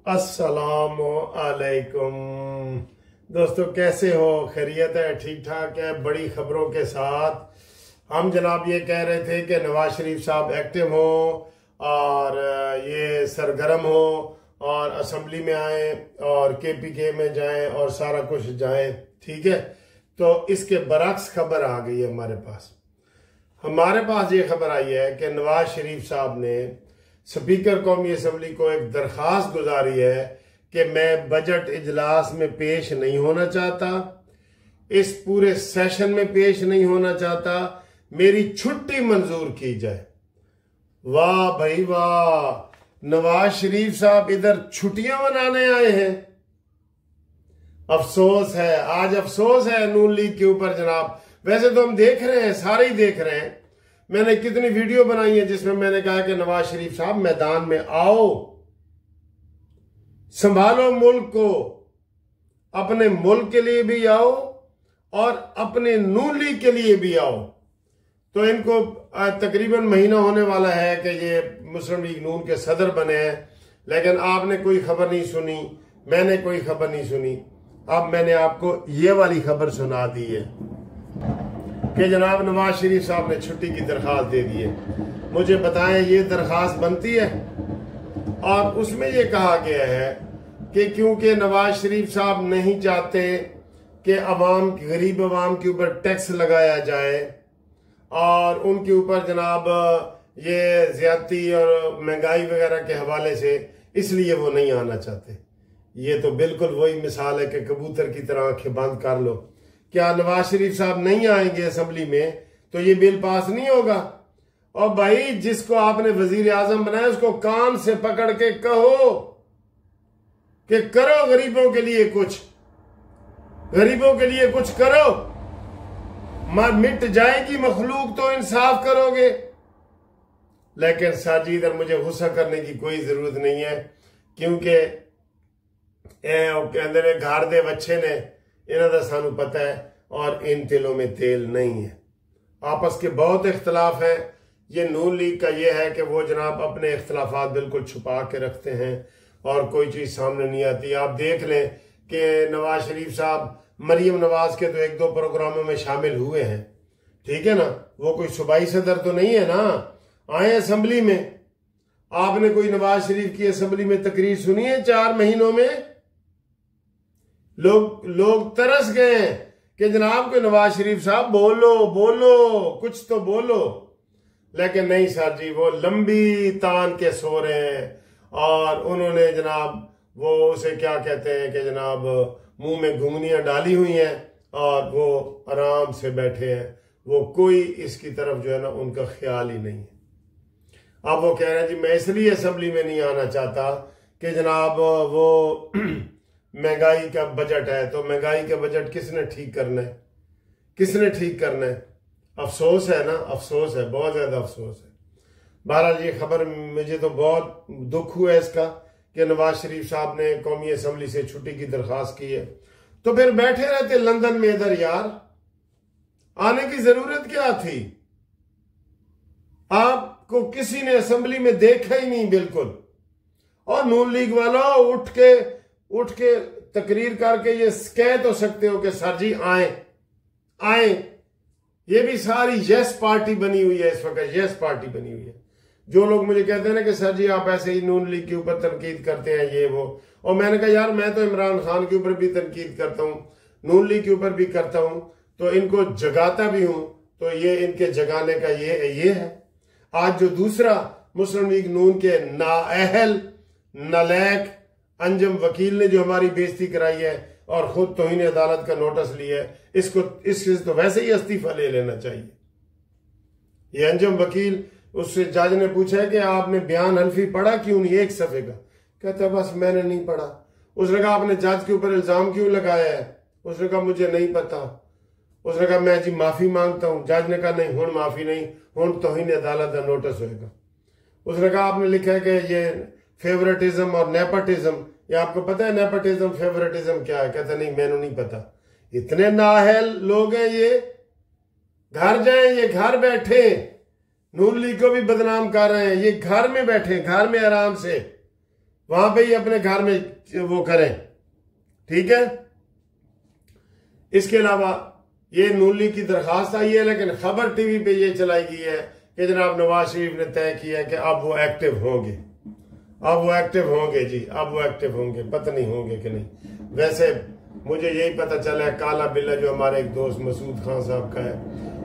अस्सलामु अलैकुम दोस्तों, कैसे हो? खैरियत है? ठीक ठाक है? बड़ी खबरों के साथ हम जनाब ये कह रहे थे कि नवाज शरीफ साहब एक्टिव हो और ये सरगर्म हो और असम्बली में आए और केपीके में जाएं और सारा कुछ जाएं, ठीक है। तो इसके बरक्स खबर आ गई है हमारे पास ये खबर आई है कि नवाज शरीफ साहब ने स्पीकर कौमी असम्बली को एक दरख्वास्त गुजारी है कि मैं बजट इजलास में पेश नहीं होना चाहता, इस पूरे सेशन में पेश नहीं होना चाहता, मेरी छुट्टी मंजूर की जाए। वाह भाई वाह, नवाज शरीफ साहब इधर छुट्टियां मनाने आए हैं। अफसोस है, आज अफसोस है नून लीग के ऊपर जनाब। वैसे तो हम देख रहे हैं, सारे ही देख रहे हैं। मैंने कितनी वीडियो बनाई है जिसमें मैंने कहा कि नवाज शरीफ साहब मैदान में आओ, संभालो मुल्क को, अपने मुल्क के लिए भी आओ और अपने नून लीग के लिए भी आओ। तो इनको तकरीबन महीना होने वाला है कि ये मुस्लिम लीग नून के सदर बने हैं, लेकिन आपने कोई खबर नहीं सुनी, मैंने कोई खबर नहीं सुनी। अब मैंने आपको ये वाली खबर सुना दी है कि जनाब नवाज शरीफ साहब ने छुट्टी की दरख्वास्त दे दी है। मुझे बताएं ये दरख्वास्त बनती है? और उसमें ये कहा गया है कि क्योंकि नवाज शरीफ साहब नहीं चाहते कि गरीब अवाम के ऊपर टैक्स लगाया जाए और उनके ऊपर जनाब ये ज्यादती और महंगाई वगैरह के हवाले से, इसलिए वो नहीं आना चाहते। ये तो बिल्कुल वही मिसाल है कि कबूतर की तरह आंखें बंद कर लो। क्या नवाज शरीफ साहब नहीं आएंगे असेंबली में तो ये बिल पास नहीं होगा? और भाई जिसको आपने वजीर आजम बनाया उसको कान से पकड़ के कहो कि करो गरीबों के लिए कुछ, गरीबों के लिए कुछ करो। मिट जाएगी मखलूक तो इंसाफ करोगे। लेकिन साजी इधर मुझे गुस्सा करने की कोई जरूरत नहीं है, क्योंकि कहते घर दे बच्चे ने, इन्हों का सानू पता है और इन तिलों में तेल नहीं है। आपस के बहुत इख्तलाफ हैं। ये नून लीग का ये है कि वो जनाब अपने इख्तलाफात बिल्कुल छुपा के रखते हैं और कोई चीज सामने नहीं आती। आप देख लें कि नवाज शरीफ साहब मरियम नवाज के तो एक दो प्रोग्रामों में शामिल हुए हैं, ठीक है ना। वो कोई सूबाई सदर तो नहीं है ना, आए असेंबली में। आपने कोई नवाज शरीफ की असेंबली में तकरीर सुनी है 4 महीनों में? लोग तरस गए कि जनाब को नवाज शरीफ साहब बोलो कुछ तो बोलो। लेकिन नहीं सर जी, वो लंबी तान के सो रहे हैं और उन्होंने जनाब वो उसे क्या कहते हैं कि जनाब मुंह में घुंघनियां डाली हुई हैं और वो आराम से बैठे हैं। वो कोई इसकी तरफ जो है ना उनका ख्याल ही नहीं है। अब वो कह रहे हैं जी मैं इसलिए असेंबली में नहीं आना चाहता कि जनाब वो महंगाई का बजट है। तो महंगाई का बजट किसने ठीक करना है? किसने ठीक करना है? अफसोस है ना, अफसोस है, बहुत ज्यादा अफसोस है। बहरहाल ये खबर मुझे तो बहुत दुख हुआ है इसका कि नवाज शरीफ साहब ने कौमी असम्बली से छुट्टी की दरख्वास्त की है। तो फिर बैठे रहते लंदन में इधर, यार आने की जरूरत क्या थी? आपको किसी ने असेंबली में देखा ही नहीं बिल्कुल। और नून लीग वालों उठ के तकरीर करके ये कह तो सकते हो कि सर जी आए। ये भी सारी यस पार्टी बनी हुई है इस वक्त, यस पार्टी बनी हुई है। जो लोग मुझे कहते हैं ना कि सर जी आप ऐसे ही नून लीग के ऊपर तनकीद करते हैं ये वो, और मैंने कहा यार मैं तो इमरान खान के ऊपर भी तनकीद करता हूं, नून लीग के ऊपर भी करता हूं, तो इनको जगाता भी हूं। तो ये इनके जगाने का ये है। आज जो दूसरा मुस्लिम लीग नून के नाअहल नालैक अंजम वकील ने जो हमारी बेइज्जती कराई है और खुद तौहीन अदालत का नोटिस लिया है, इससे तो वैसे ही इस्तीफा ले लेना चाहिए। ये अंजम वकील, उससे जज ने पूछा है कि आपने बयान हल्फी पढ़ा क्यों नहीं, 1 सफ़े का? कहता बस मैंने नहीं पढ़ा। उसने कहा आपने जज के ऊपर इल्जाम क्यों लगाया है? उसने कहा मुझे नहीं पता। उसने कहा मैं जी माफी मांगता हूं। जज ने कहा नहीं, हुण माफी नहीं, हुण तौहीन अदालत का नोटिस होगा। उसने कहा आपने लिखा है कि ये फेवरेटिज्म और नेपोटिज्म, ये आपको पता है नेपोटिज्म फेवरेटिज्म क्या है? कहता नहीं मैंने नहीं पता। इतने नाअहल लोग हैं ये। घर जाएं, ये घर बैठे नून लीग को भी बदनाम कर रहे हैं। ये घर में बैठे, घर में आराम से वहां पे ही अपने घर में वो करें, ठीक है। इसके अलावा ये नून लीग की दरखास्त आई है, लेकिन खबर टीवी पे ये चलाई गई है कि जनाब नवाज शरीफ ने तय किया है कि अब वो एक्टिव होंगे, अब वो एक्टिव होंगे जी, अब वो एक्टिव होंगे, पता नहीं होंगे कि नहीं। वैसे मुझे यही पता चला है, काला बिल्ला जो हमारे एक दोस्त मसूद खान साहब का है,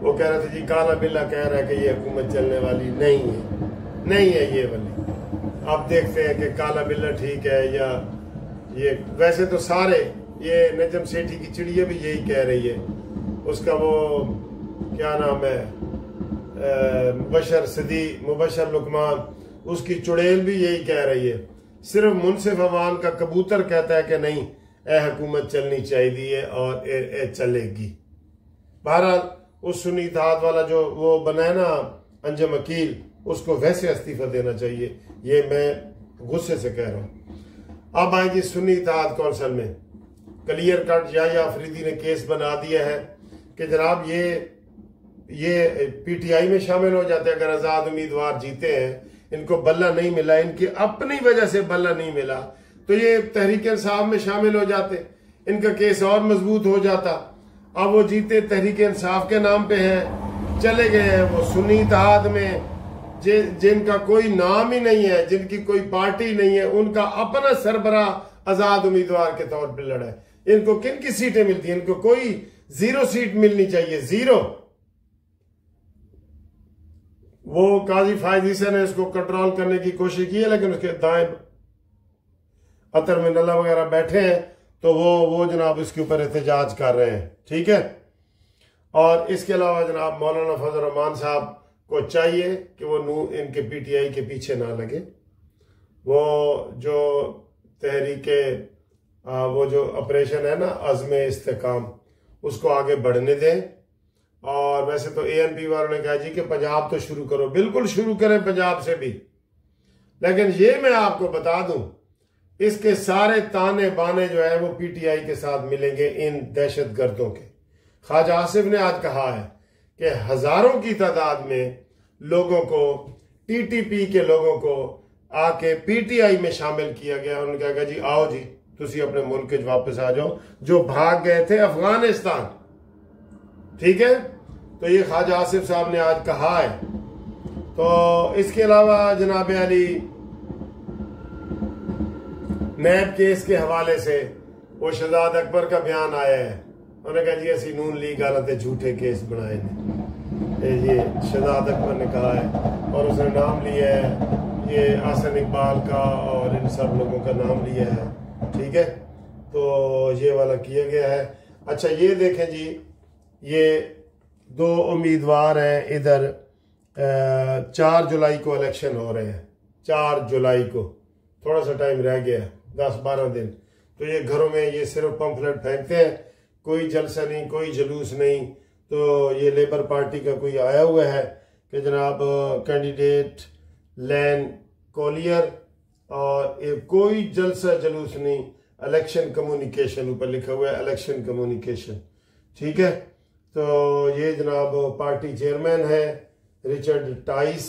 वो कह रहे थे जी काला बिल्ला कह रहा है कि ये हुकूमत चलने वाली नहीं है, नहीं है ये वाली। अब देखते हैं कि काला बिल्ला ठीक है या ये। वैसे तो सारे ये नजम सेठी की चिड़िया भी यही कह रही है, उसका वो क्या नाम है मुबशर लुकमान, उसकी चुड़ैल भी यही कह रही है। सिर्फ मुनसिफ अवान का कबूतर कहता है कि नहीं ए हुकूमत चलनी चाहिए और ए चलेगी। बहरहाल उस सुन्नी इत्तेहाद वाला जो वो बनाए ना अंजम अकील, उसको वैसे इस्तीफा देना चाहिए, ये मैं गुस्से से कह रहा हूं। अब आए जी सुन्नी इत्तेहाद कौंसिल में क्लियर कट याह्या अफरीदी ने केस बना दिया है कि जनाब ये पीटीआई में शामिल हो जाते हैं अगर आजाद उम्मीदवार जीते हैं, इनको बल्ला नहीं मिला, इनकी अपनी वजह से बल्ला नहीं मिला, तो ये तहरीक इंसाफ में शामिल हो जाते, इनका केस और मजबूत हो जाता। अब वो जीते तहरीक इंसाफ के नाम पे हैं, चले गए हैं वो सुन्नी इत्तेहाद में, जिनका कोई नाम ही नहीं है, जिनकी कोई पार्टी नहीं है, उनका अपना सरबराह आजाद उम्मीदवार के तौर पर लड़ा है। इनको किन की सीटें मिलती हैं? इनको कोई 0 सीट मिलनी चाहिए, 0। वो काजी फायद ईसा ने इसको कंट्रोल करने की कोशिश की है, लेकिन उसके दाएं अतर में नल्ला वगैरह बैठे हैं, तो वो जनाब इसके ऊपर एहतजाज कर रहे हैं, ठीक है। और इसके अलावा जनाब मौलाना फजल रहमान साहब को चाहिए कि वो इनके पीटीआई के पीछे ना लगे, वो जो तहरीके वो जो ऑपरेशन है ना अज़्म इस्तेकाम, उसको आगे बढ़ने दें। और वैसे तो एएनपी वालों ने कहा जी कि पंजाब तो शुरू करो, बिल्कुल शुरू करें पंजाब से भी, लेकिन ये मैं आपको बता दूं इसके सारे ताने बाने जो है वो पीटीआई के साथ मिलेंगे इन दहशत गर्दों के। ख्वाजा आसिफ ने आज कहा है कि हजारों की तादाद में लोगों को, टीटीपी के लोगों को आके पीटीआई में शामिल किया गया। उन्होंने कहा जी आओ जी तुसी अपने मुल्क वापस आ जाओ, जो भाग गए थे अफगानिस्तान, ठीक है। तो ये ख्वाजा आसिफ साहब ने आज कहा है। तो इसके अलावा जनाब अली नैब केस के हवाले से वो शहजाद अकबर का बयान आया है, उन्होंने कहा जी ऐसी नून लीग हालत झूठे केस बनाए ने, ये शहजाद अकबर ने कहा है, और उसने नाम लिया है ये आसन इकबाल का और इन सब लोगों का नाम लिया है, ठीक है। तो ये वाला किया गया है। अच्छा ये देखें जी, ये 2 उम्मीदवार हैं इधर, 4 जुलाई को इलेक्शन हो रहे हैं, 4 जुलाई को, थोड़ा सा टाइम रह गया, 10-12 दिन। तो ये घरों में ये सिर्फ पंफलेट फेंकते हैं, कोई जलसा नहीं, कोई जुलूस नहीं। तो ये लेबर पार्टी का कोई आया हुआ है कि जनाब कैंडिडेट लैन कोलियर, और कोई जलसा जुलूस नहीं, इलेक्शन कम्युनिकेशन ऊपर लिखा हुआ है, इलेक्शन कम्युनिकेशन, ठीक है। तो ये जनाब पार्टी चेयरमैन है रिचर्ड टाइस,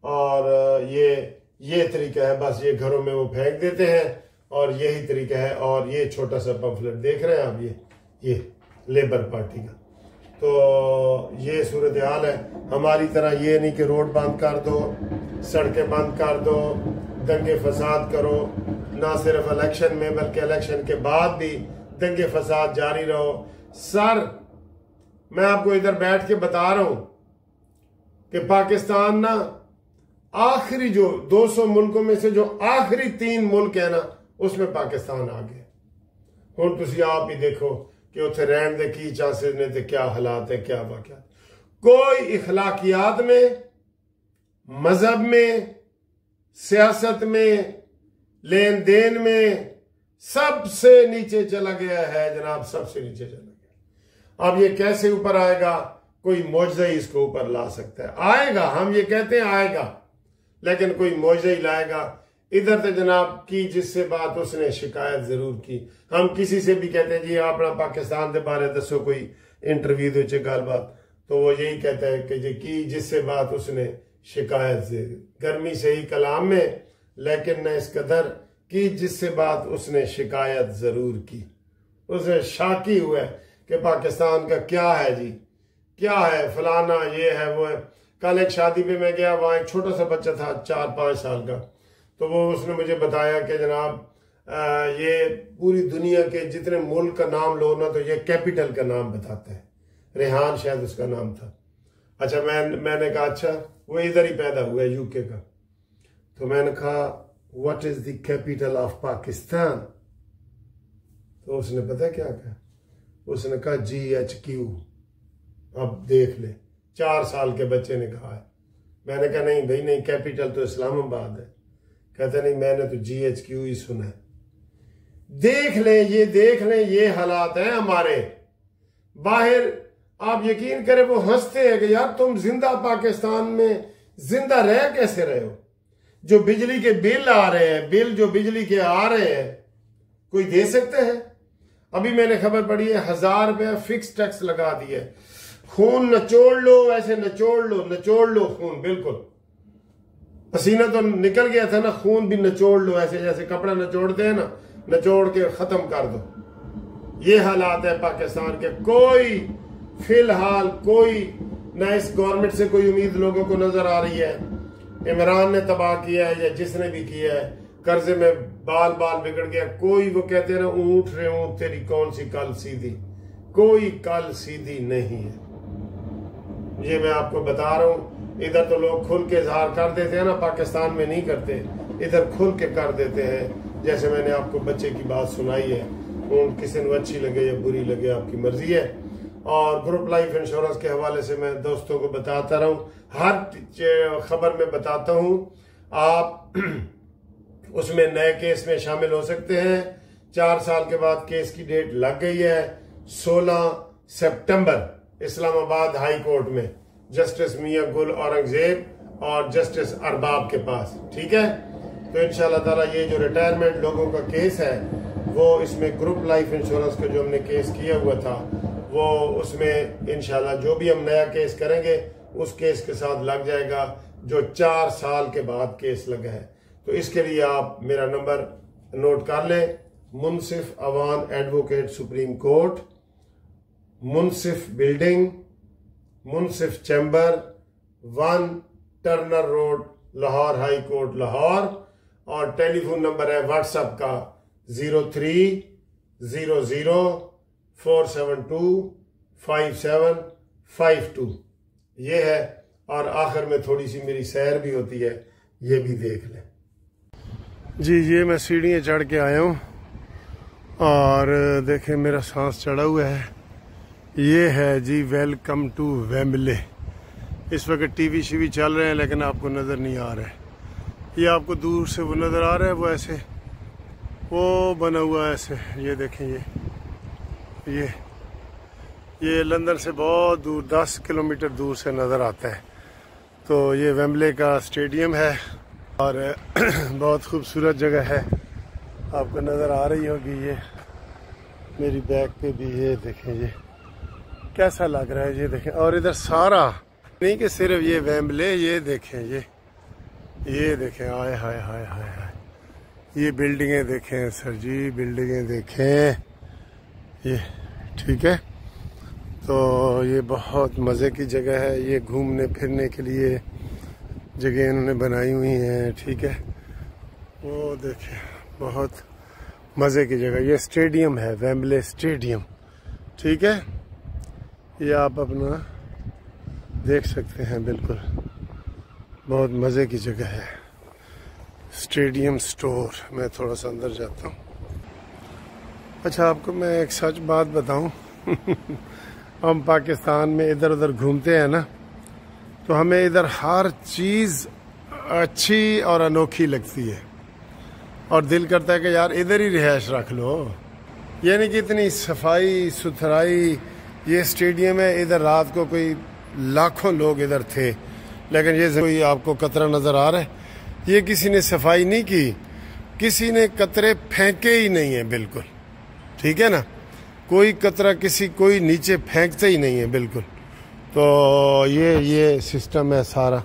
और ये तरीका है, बस ये घरों में वो फेंक देते हैं और यही तरीका है। और ये छोटा सा पंफलेट देख रहे हैं आप, ये लेबर पार्टी का। तो ये सूरत हाल है। हमारी तरह ये नहीं कि रोड बंद कर दो, सड़कें बंद कर दो, दंगे फसाद करो, ना सिर्फ इलेक्शन में बल्कि इलेक्शन के बाद भी दंगे फसाद जारी रहो। सर मैं आपको इधर बैठ के बता रहा हूं कि पाकिस्तान ना आखिरी जो 200 मुल्कों में से जो आखिरी 3 मुल्क है ना, उसमें पाकिस्तान आ गया। हुण तुसी आप ही देखो कि उत्थे रहन दे की चांसेस ने, ते क्या हालात है, क्या वाक़यात। कोई इखलाकियात में, मजहब में, सियासत में, लेन देन में सबसे नीचे चला गया है जनाब, सबसे नीचे चला गया। अब ये कैसे ऊपर आएगा? कोई मौजज़ा ही इसको ऊपर ला सकता है। आएगा, हम ये कहते हैं आएगा, लेकिन कोई मौजज़ा ही लाएगा। इधर तो जनाब की जिससे बात उसने शिकायत जरूर की। हम किसी से भी कहते हैं जी अपना पाकिस्तान के बारे दसो, कोई इंटरव्यू दे गलबात, तो वो यही कहता है कि जी की जिससे बात उसने शिकायत से, गर्मी से ही कलाम में, लेकिन न इस कदर कि जिससे बात उसने शिकायत जरूर की। उसे शाकी हुआ कि पाकिस्तान का क्या है जी, क्या है, फलाना ये है वो है। कल एक शादी पे मैं गया, वहाँ एक छोटा सा बच्चा था 4-5 साल का, तो वो उसने मुझे बताया कि जनाब ये पूरी दुनिया के जितने मुल्क का नाम लो ना तो ये कैपिटल का नाम बताता है। रेहान शायद उसका नाम था। अच्छा, मैंने कहा अच्छा, वो इधर ही पैदा हुआ है यूके का। तो मैंने कहा what is the capital of Pakistan? तो उसने पता क्या कहा, उसने कहा GHQ। अब देख ले, 4 साल के बच्चे ने कहा है। मैंने कहा नहीं भाई नहीं, कैपिटल तो इस्लामाबाद है। कहते नहीं, मैंने तो GHQ ही सुना है। देख लें ये हालात हैं हमारे बाहर। आप यकीन करें वो हंसते हैं कि यार तुम जिंदा पाकिस्तान में जिंदा रह कैसे रहे हो? जो बिजली के बिल आ रहे हैं, बिल जो बिजली के आ रहे हैं, कोई दे सकते हैं? अभी मैंने खबर पड़ी है 1000 रुपया फिक्स टैक्स लगा दिया। खून नचोड़ लो, ऐसे नचोड़ लो खून, बिल्कुल पसीना तो निकल गया था ना, खून भी नचोड़ लो, ऐसे जैसे कपड़ा नचोड़ते हैं ना, नचोड़ के खत्म कर दो। ये हालात है पाकिस्तान के। कोई फिलहाल कोई ना इस गवर्नमेंट से कोई उम्मीद लोगों को नजर आ रही है। इमरान ने तबाह किया है या जिसने भी किया है, कर्जे में बाल बिगड़ गया। कोई, वो कहते हैं ना, ऊंट रे ऊंट तेरी कौन सी कल सीधी, कोई कल सीधी नहीं है। ये मैं आपको बता रहा हूं। इधर तो लोग खुल के इजहार कर देते हैं ना, पाकिस्तान में नहीं करते, इधर खुल के कर देते हैं। जैसे मैंने आपको बच्चे की बात सुनाई है, किसी को अच्छी लगे या बुरी लगे आपकी मर्जी है। और ग्रुप लाइफ इंश्योरेंस के हवाले से मैं दोस्तों को बताता रहूं, हर खबर में बताता हूं। आप उसमें नए केस में शामिल हो सकते हैं। 4 साल के बाद केस की डेट लग गई है 16 सितंबर इस्लामाबाद हाई कोर्ट में, जस्टिस मियां गुल औरंगजेब और जस्टिस अरबाब के पास। ठीक है, तो इंशाल्लाह ताला ये जो रिटायरमेंट लोगों का केस है वो इसमें ग्रुप लाइफ इंश्योरेंस का जो हमने केस किया हुआ था वो उसमें इंशाल्लाह जो भी हम नया केस करेंगे उस केस के साथ लग जाएगा जो 4 साल के बाद केस लगा है। तो इसके लिए आप मेरा नंबर नोट कर लें, Munsif Awan advocate supreme court, Munsif building, Munsif chamber, 1 Turner road, Lahore high court Lahore. और टेलीफोन नंबर है व्हाट्सएप का 030047255752 ये है। और आखिर में थोड़ी सी मेरी सैर भी होती है, ये भी देख लें जी। ये मैं सीढ़ियाँ चढ़ के आया हूँ और देखें मेरा सांस चढ़ा हुआ है। ये है जी वेलकम टू वेम्बले। इस वक्त टीवी शीवी चल रहे हैं लेकिन आपको नज़र नहीं आ रहा है। ये आपको दूर से वो नज़र आ रहा है, वो ऐसे वो बना हुआ है ऐसे। ये देखें ये लंदन से बहुत दूर 10 किलोमीटर दूर से नज़र आता है। तो ये वेम्बले का स्टेडियम है और बहुत खूबसूरत जगह है, आपको नज़र आ रही होगी। ये मेरी बैक पे भी ये देखें, ये कैसा लग रहा है, ये देखें। और इधर सारा नहीं कि सिर्फ ये वेम्बले, ये देखें, ये देखें, आए हाय हाय हाय हाय, ये बिल्डिंगें देखें सर जी, बिल्डिंगें देखें ये। ठीक है, तो ये बहुत मज़े की जगह है, ये घूमने फिरने के लिए जगह इन्होंने बनाई हुई हैं। ठीक है, वो देखें बहुत मज़े की जगह। ये स्टेडियम है, वेम्बले स्टेडियम। ठीक है, ये आप अपना देख सकते हैं, बिल्कुल बहुत मज़े की जगह है। स्टेडियम स्टोर, मैं थोड़ा सा अंदर जाता हूँ। अच्छा, आपको मैं एक सच बात बताऊँ हम पाकिस्तान में इधर उधर घूमते हैं ना, तो हमें इधर हर चीज़ अच्छी और अनोखी लगती है और दिल करता है कि यार इधर ही रिहाइश रख लो। यानी कि इतनी सफाई सुथराई, ये स्टेडियम है, इधर रात को कोई लाखों लोग इधर थे, लेकिन ये कोई आपको कतरा नज़र आ रहा है, ये किसी ने सफाई नहीं की, किसी ने कतरे फेंके ही नहीं है बिल्कुल। ठीक है ना, कोई कतरा कोई नीचे फेंकते ही नहीं है बिल्कुल। तो ये सिस्टम है सारा,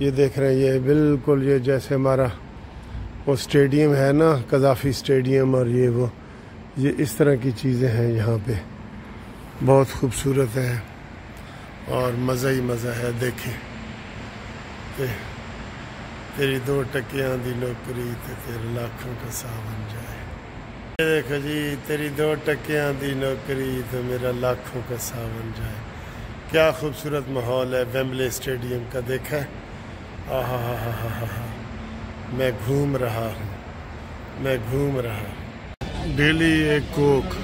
ये देख रहे हैं, ये बिल्कुल ये जैसे हमारा वो स्टेडियम है ना, कज़ाफ़ी स्टेडियम, और ये इस तरह की चीज़ें हैं यहाँ पे। बहुत खूबसूरत है और मज़ा ही मज़ा है। देखें तेरी 2 टकियां दी नौकरी ते तेरे लाखों का सावन जाए। ये देखो जी, तेरी 2 टकियां दी नौकरी तो मेरा लाखों का सावन जाए। क्या खूबसूरत माहौल है वेम्बले स्टेडियम का। देखा, आहा हा हा हा हा, मैं घूम रहा हूँ, मैं घूम रहा हूँ। डेली एक Coke,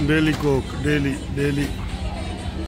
daily Coke, daily daily.